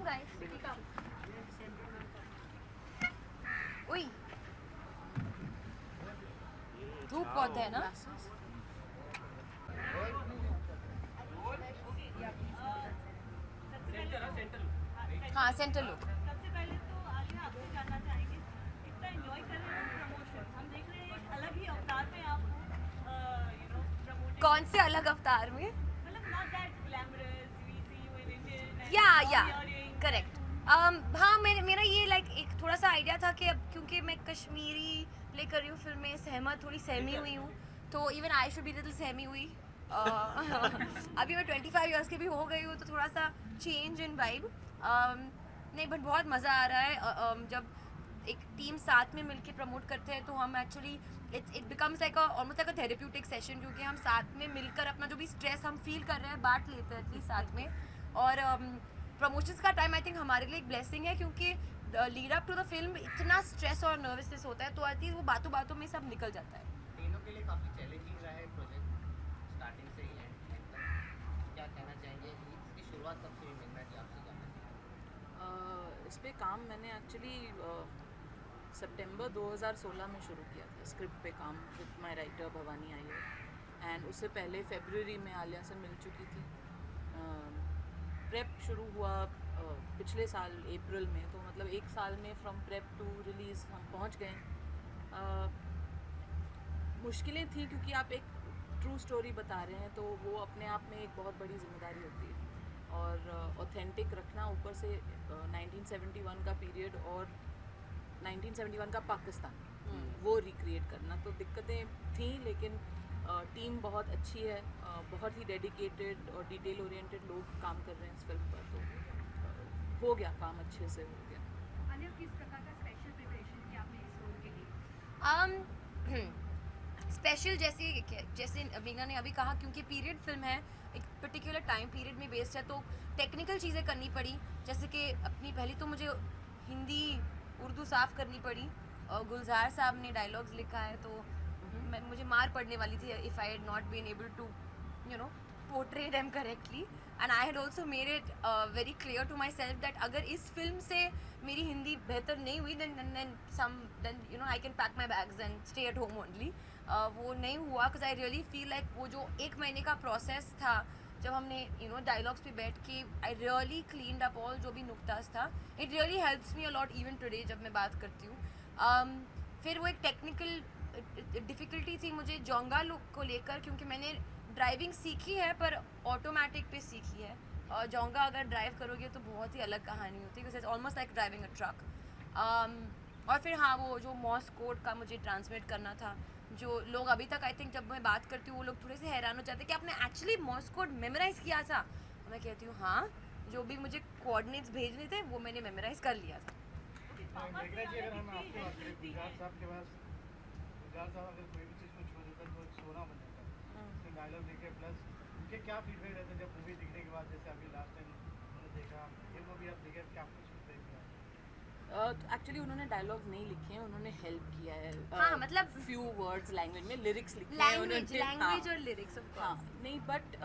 Come guys, come. Oi. धूप बहुत है ना? हाँ सेंटर लुक। सबसे पहले तो आलिया आपसे जानना चाहेंगे, इतना एंजॉय कर रहे हैं प्रमोशन, हम देख रहे हैं एक अलग ही अवतार में आपको प्रमोट। कौन से अलग अवतार में? मतलब not that glamorous, we see you in Indian. या करेक्ट। हाँ मेरा ये लाइक एक थोड़ा सा आइडिया था कि अब क्योंकि मैं कश्मीरी प्ले कर रही हूँ फिल्म में, सहमत थोड़ी सहमी हुई हूँ, तो even I should be little सहमी हुई। अभी मैं 25 इयर्स की भी हो गई हूँ, तो थोड़ा सा चेंज इन वाइब। नहीं बट बहुत मज़ा आ रहा है जब एक टीम साथ में मिलके प्रमोट करते हैं, तो हम actually it becomes like almost like a therapeutic session, क्योंकि हम साथ में मिलकर अपना जो भी स्ट्रेस हम फील कर रहे हैं बांट लेते हैं एटलीस्ट साथ में। और प्रमोशंस का टाइम आई थिंक हमारे लिए एक ब्लेसिंग है, क्योंकि lead up to the film इतना स्ट्रेस और नर्वसनेस होता है, तो आई थिंक वो बातों बातों में सब निकल जाता है। तीनों के लिए काफ़ी चैलेंजिंग रहा है प्रोजेक्ट स्टार्टिंग से ही एंड तक, क्या कहना चाहेंगे? इसकी शुरुआत कब से हुई मेघना जी, आपसे जानना चाहिए। इस पे काम मैंने एक्चुअली सितंबर 2016 में शुरू किया था, स्क्रिप्ट पे काम with my writer Bhavani Iyer. And उससे पहले फरवरी में आलिया से मिल चुकी थी। प्रेप शुरू हुआ पिछले साल अप्रैल में, तो मतलब एक साल में फ्रॉम प्रेप टू रिलीज़ हम पहुंच गए। मुश्किलें थी क्योंकि आप एक ट्रू स्टोरी बता रहे हैं, तो वो अपने आप में एक बहुत बड़ी जिम्मेदारी होती है, और ऑथेंटिक रखना, ऊपर से 1971 का पीरियड और 1971 का पाकिस्तान वो रिक्रिएट करना, तो दिक्कतें थी। लेकिन टीम बहुत अच्छी है, बहुत ही डेडिकेटेड और डिटेल ओरिएंटेड लोग काम कर रहे हैं इस फिल्म पर, तो हो गया काम, अच्छे से हो गया। आलिया, किस प्रकार का स्पेशल प्रिपरेशन किया आपने इस रोल के लिए? स्पेशल जैसे मीना ने अभी कहा, क्योंकि पीरियड फिल्म है, एक पर्टिकुलर टाइम पीरियड में बेस्ड है, तो टेक्निकल चीज़ें करनी पड़ी। जैसे कि अपनी पहली तो मुझे हिंदी उर्दू साफ़ करनी पड़ी, और गुलजार साहब ने डायलॉग्स लिखा है, तो मुझे मार पड़ने वाली थी if I had not been able to portray them correctly. And I had also made it very clear to myself that अगर इस फिल्म से मेरी हिंदी बेहतर नहीं हुई then I can pack my bags and stay at home only. वो नहीं हुआ, because I really feel like वो जो एक महीने का प्रोसेस था जब हमने डायलॉग्स पे बैठ के I really cleaned up all जो भी नुक्तास था। It really helps me a lot even today जब मैं बात करती हूँ। फिर वो एक टेक्निकल डिफ़िकल्टी थी मुझे जोंगा लुक को लेकर, क्योंकि मैंने ड्राइविंग सीखी है पर ऑटोमेटिक पे सीखी है, और जोंगा अगर ड्राइव करोगे तो बहुत ही अलग कहानी होती है, because it's almost like driving a truck. और फिर हाँ, वो जो मॉर्स कोड का मुझे ट्रांसमिट करना था, जो लोग अभी तक आई थिंक जब मैं बात करती हूँ वो लोग थोड़े से हैरान हो जाते हैं कि आपने एक्चुअली मॉर्स कोड मेमोराइज़ किया था। तो मैं कहती हूँ हाँ, जो भी मुझे कोऑर्डिनेट्स भेजने थे वो मैंने मेमोराइज़ कर लिया था। मेघना जी, अगर हम आपकी बात करें, गुलजार साहब के पास, गुलजार साहब अगर कोई भी चीज़ को छोड़ देते हैं तो एक सोना बन जाता है, उसके डायलॉग देखे, प्लस उनके क्या फीडबैक रहते हैं जब मूवी दिखने के बाद? जैसे अभी लास्ट टाइम उन्होंने देखा, ये मूवी आप देखे, क्या कुछ एक्चुअली उन्होंने डायलॉग्स नहीं लिखे हैं, उन्होंने हेल्प किया है। हाँ, मतलब फ्यू वर्ड्स लैंग्वेज में, लिरिक्स लिखे हैं लैंग्वेज और लिरिक्स। हाँ नहीं, बट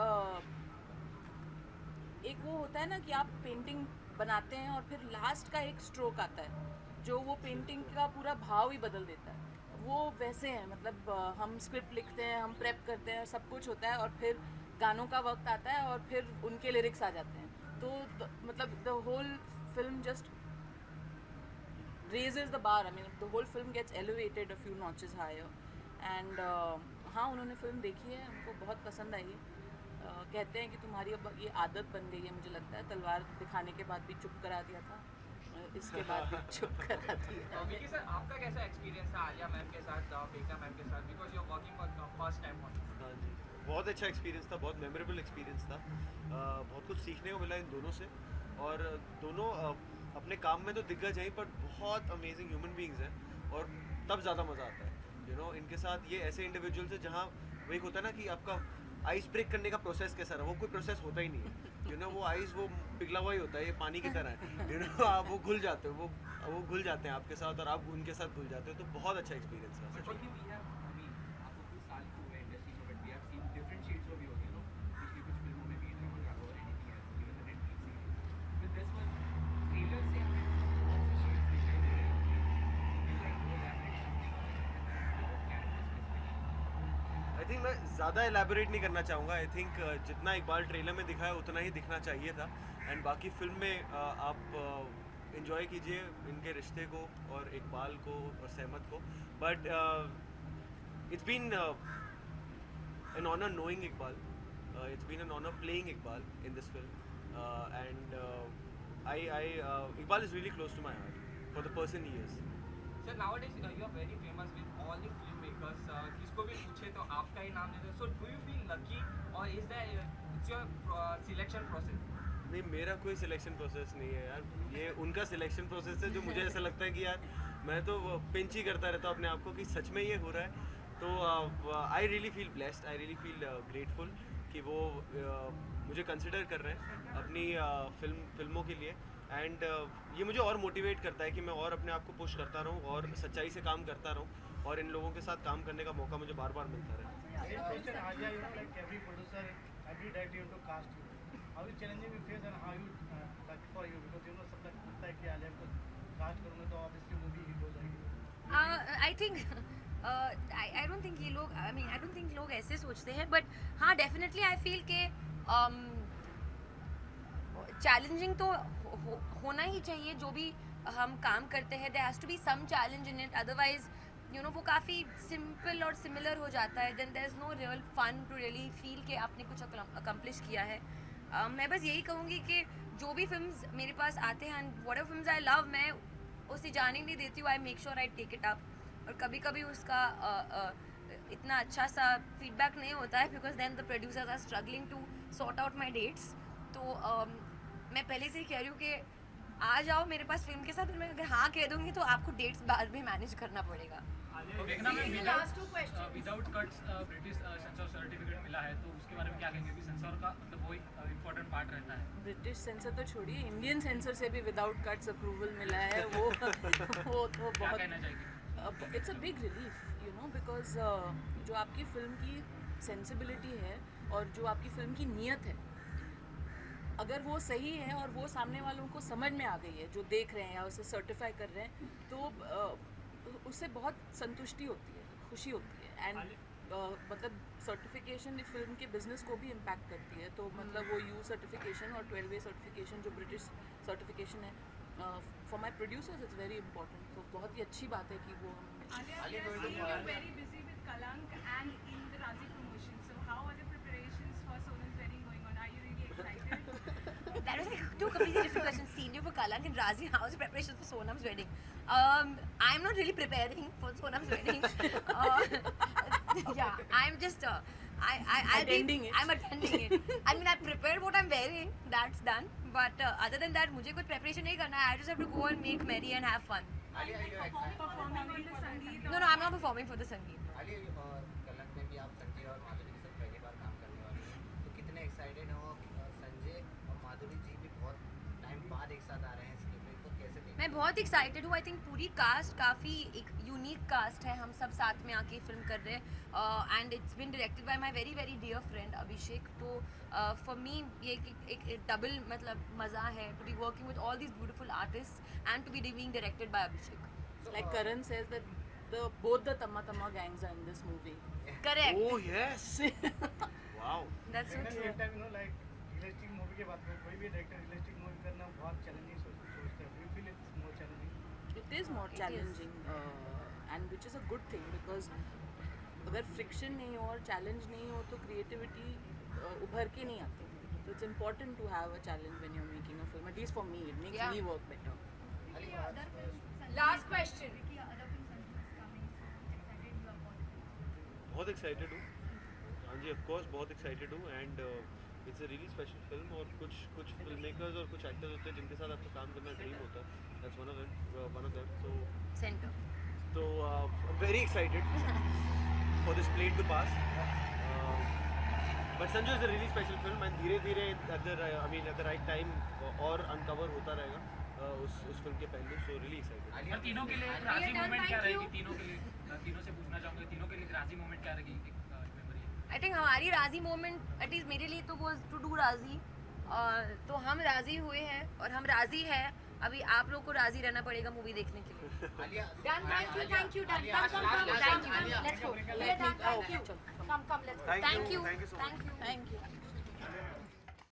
एक वो होता है ना कि आप पेंटिंग बनाते हैं और फिर लास्ट का एक स्ट्रोक आता है जो वो पेंटिंग का पूरा भाव ही बदल देता है, वो वैसे हैं। मतलब हम स्क्रिप्ट लिखते हैं, हम प्रेप करते हैं, सब कुछ होता है, और फिर गानों का वक्त आता है और फिर उनके लिरिक्स आ जाते हैं, तो मतलब the whole film just raises the bar. I mean, the whole film gets elevated a few notches higher. And हाँ, उन्होंने फिल्म देखी है, उनको बहुत पसंद आई। कहते हैं कि तुम्हारी अब ये आदत बन गई है, मुझे लगता है। तलवार दिखाने के बाद भी चुप करा दिया था, इसके बाद भी चुप करा दिया। विकी सर, आपका कैसा एक्सपीरियंस था आलिया मैम के साथ, मेघना मैम के साथ, because you are working for first time on? हाँ जी, बहुत अच्छा एक्सपीरियंस था, बहुत मेमोरेबल एक्सपीरियंस था। बहुत कुछ सीखने को मिला इन दोनों से, और दोनों अपने काम में तो दिग्गज हैं, पर बहुत अमेजिंग ह्यूमन बीइंग्स हैं, और तब ज़्यादा मज़ा आता है। इनके साथ ये ऐसे इंडिविजुअल्स हैं जहाँ वो एक होता है ना कि आपका आइस ब्रेक करने का प्रोसेस कैसा रहा, वो कोई प्रोसेस होता ही नहीं है। वो आइस वो पिघला हुआ ही होता है, ये पानी की तरह है। आप वो घुल जाते हो, वो घुल जाते हैं आपके साथ, और आप उनके साथ घुल जाते हो, तो बहुत अच्छा एक्सपीरियंस था। आई थिंक मैं ज़्यादा एलैबोरेट नहीं करना चाहूँगा. आई थिंक जितना इकबाल ट्रेलर में दिखाया उतना ही दिखना चाहिए था. एंड बाकी फिल्म में आप इन्जॉय कीजिए इनके रिश्ते को और इकबाल को और सहमत को. But it's been an honor knowing Iqbal. It's been an honor playing Iqbal in this film. And Iqbal is really close to my heart for the person he is. Sir, nowadays you are very famous with all the filmmakers. किसको भी पूछे तो आपका ही नाम लेते हैं. So do you feel lucky or is there it's your selection process? नहीं, मेरा कोई सिलेक्शन प्रोसेस नहीं है यार. ये उनका सिलेक्शन प्रोसेस है जो मुझे ऐसा लगता है कि यार मैं तो पिंच ही करता रहता हूँ अपने आप को कि सच में ये हो रहा है. तो आई रियली फील ब्लेस्ड, आई रियली फील ग्रेटफुल कि वो मुझे कंसिडर कर रहे हैं अपनी फिल्मों के लिए. एंड ये मुझे और मोटिवेट करता है कि मैं और अपने आप को पुश करता रहूँ और सच्चाई से काम करता रहूँ और इन लोगों के साथ काम करने का मौका मुझे बार बार मिलता रहे. Same question, Alia, you know, like every producer, every director you have to cast you. How is challenging you face and how you like for you because you know सब लगता है कि Alia को cast करूँगा तो obviously movie hit हो जाएगी. I think I don't think ये लोग आई डोंट थिंक लोग ऐसे सोचते हैं. बट हाँ, डेफिनेटली आई फील के चैलेंजिंग तो होना ही चाहिए. जो भी हम काम करते हैं there has to be some challenge in it. Otherwise you know वो काफ़ी सिंपल और सिमिलर हो जाता है. Then there is no real fun to really feel कि आपने कुछ अकम्प्लिश किया है. मैं बस यही कहूँगी कि जो भी फिल्म्स मेरे पास आते हैं whatever films I love, मैं उसे जाने नहीं देती हूँ. I make sure I take it up. और कभी कभी उसका इतना अच्छा सा फीडबैक नहीं होता है because then the producers are struggling to sort out my dates. तो मैं पहले से ही कह रही हूँ कि आ जाओ मेरे पास फिल्म के साथ. मैं अगर हाँ कह दूँगी तो आपको डेट्स बाद में मैनेज करना पड़ेगा. Without cuts British sensor certificate मिला है तो उसके बारे में क्या कहेंगे? क्योंकि सेंसर का मतलब वही इम्पोर्टेंट पार्ट रहता है. ब्रिटिश सेंसर तो छोड़िए, इंडियन सेंसर से भी विदाउट कट्स अप्रूवल मिला है. वो तो क्या बहुत कहना चाहिए? It's a big relief you know because जो आपकी फिल्म की सेंसिबिलिटी है और जो आपकी फिल्म की नीयत है, अगर वो सही है और वो सामने वालों को समझ में आ गई है जो देख रहे हैं या उसे सर्टिफाई कर रहे हैं, तो उससे बहुत संतुष्टि होती है, खुशी होती है. एंड मतलब सर्टिफिकेशन फिल्म के बिजनेस को भी इम्पैक्ट करती है. तो मतलब वो यू सर्टिफिकेशन और 12A सर्टिफिकेशन जो ब्रिटिश सर्टिफिकेशन है for my producers it's very important. तो बहुत ही अच्छी बात है कि वो Alia, you're very busy with Kalank and in the Razi promotion. So how are the preparations for Sonam's wedding going on? Are you really excited? That was like two completely different questions. Senior for Kalank and Razi. How is the preparation for Sonam's wedding? I'm not really preparing for Sonam's wedding. Yeah, I'm just Attending it. I'm attending it. I mean, I prepared what I'm wearing. That's done. But other than that, मुझे कुछ preparation नहीं करना है. I just have to go and make merry and have fun. Alia, are you excited? Performing on the Sangeet? No, I'm not performing for the Sangeet. Alia, कलंक में भी आप संजय और माधुरी के साथ पहली बार काम करने वाले हैं, तो कितने एक्साइटेड हो? संजय और माधुरी जी भी बहुत टाइम बाद एक साथ आ रहे हैं स्क्रीन पे, तो कैसे देख? मैं बहुत एक्साइटेड हूँ. आई थिंक पूरी कास्ट काफ़ी एक यूनिक कास्ट है. हम सब साथ में आके फिल्म कर रहे हैं and it's been directed by my very very dear friend Abhishek. तो फॉर मी ये एक डबल मतलब मज़ा है to be working with all these beautiful artist and to be being directed by Abhishek. like Karan says that both the Tamma Tamma gangs are in this movie. Correct. Oh yes. Wow. That's so At the true. same time, you know, like realistic movie के बात में कोई भी director realistic movie करना बहुत challenging सोचते हैं. Do you feel it's more challenging? It is more It is. challenging and which is a good thing because अगर friction नहीं हो और challenge नहीं हो तो creativity उभर के नहीं आती. So it's important to have a challenge when you're making a film. At least for me, it makes Yeah. me work better. Last question. बहुत एक्साइटेड हूँ. हाँ जी, ऑफ कोर्स बहुत एक्साइटेड हूँ. And it's a really special film. और कुछ film makers और कुछ actors होते हैं जिनके साथ आपको काम करना ड्रीम होता है. That's one of them. Center. तो very excited for this plate to pass. But Sanju is a really special film and धीरे धीरे एट द राइट टाइम और अनकवर होता रहेगा उस फिल्म के पहलू. So really excited. और तीनों के लिए एक राजी मोमेंट क्या रहेगी? तीनों के लिए तीनों से पूछना चाहूँगा, तीनों के लिए राजी मोमेंट क्या रहेगी? मेमोरी आई थिंक हमारी राजी मोमेंट एटलीस्ट मेरे लिए तो वो टू डू राजी. तो हम राजी हुए हैं और हम राजी हैं. अभी आप लोग को राजी रहना पड़ेगा मूवी देखने के लिए. Alia, Done. Thank you. Done. Alia, Come. last Thank you. Alia. Let's go. We are done. Thank you. Come, let's go. Thank you. Thank you. Thank you so much. Thank you. Thank you.